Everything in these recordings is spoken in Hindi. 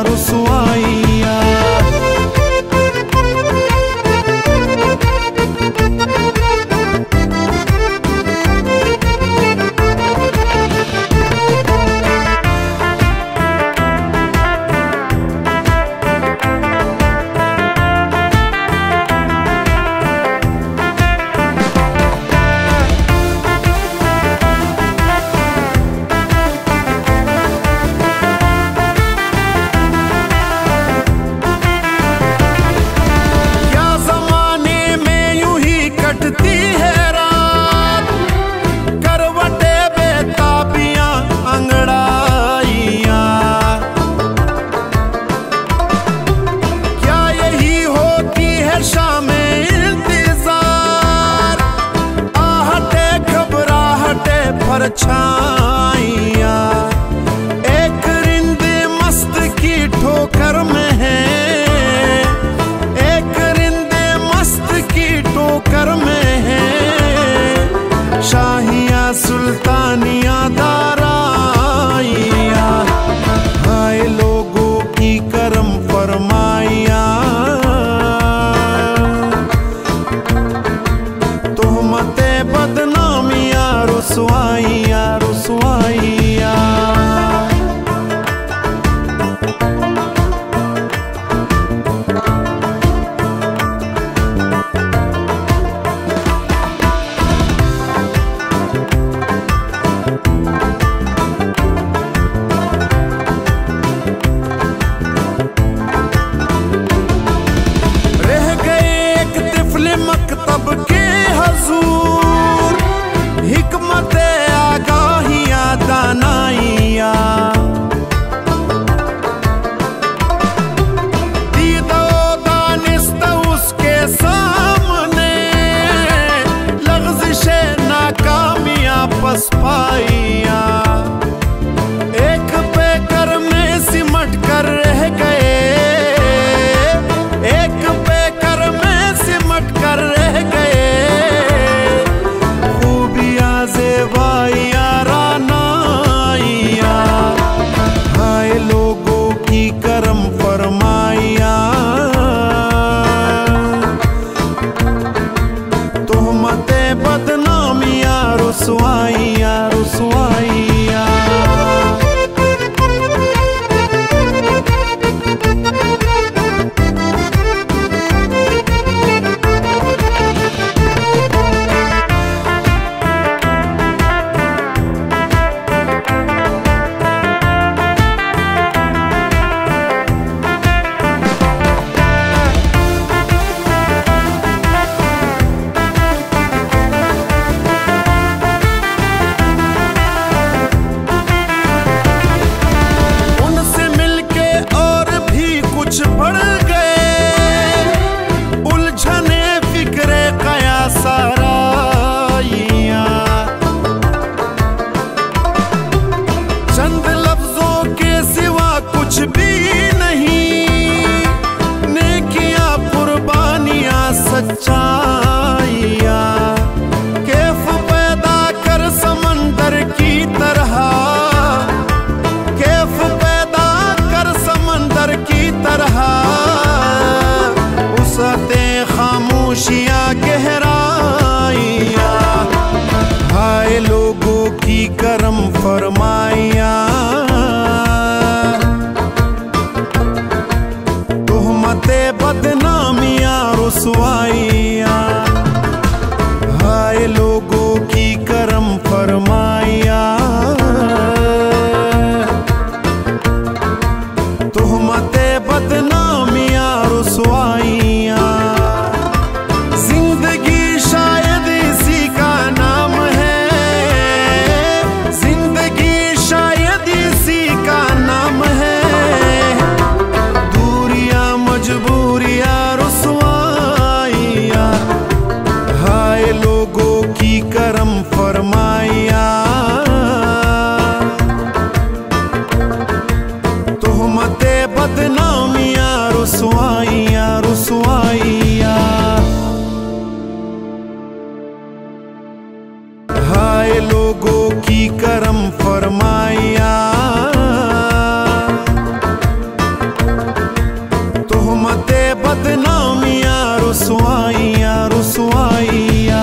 रुसवाइया। परछाइया एक रिंदे मस्त की ठोकर में है, एक रिंदे मस्त की ठोकर में है। शाहिया सुल्तानिया दाराइया, हाय लोगों की करम फरमाइया। तोहमते बदनामिया रुसवाइया रुसवाइया। रह गए एक तिफले मकतब के हजूर, हिकमत आगाहिया दानाइया। दीदो दानिस्त उसके सामने, लग़ज़िशे नाकामिया पसपाइया। एक बेकर में सिमट कर रह गए, एक बेकर में सिमट कर रह गए। खूबियाँ ज़ेबाइया रानाइया, हाय लोगों की करम फरमाइया। तोहमते बदनामिया रुसवाइया रुसवाइया। चंद लफ्जों के सिवा कुछ भी नहीं, नेकियां कुर्बानियां सच्चाइया। कैफ पैदा कर समंदर की तरह, कैफ पैदा कर समंदर की तरह। उसते खामोशियां गहराइया, हाय लोगों की करम फरमाइया। तोहमते बदनामिया रुसवाइया, हाय लोगों की करम फरमाइया। तोहमते बदनामिया रुसवाइया। जिंदगी शायद इसी का नाम है, जिंदगी शायद इसी का नाम है। दूरियां मजबूरियां रुसवाइया, हाय लोगों की करम फरमाइया। तोहमते बदनामिया रुसवाइया रुसवाइया। हाय लोगों की करम फरमाइया। हुकूमत बदनामिया रुसवाइया रुसवाइया।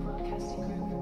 Broadcasting Group.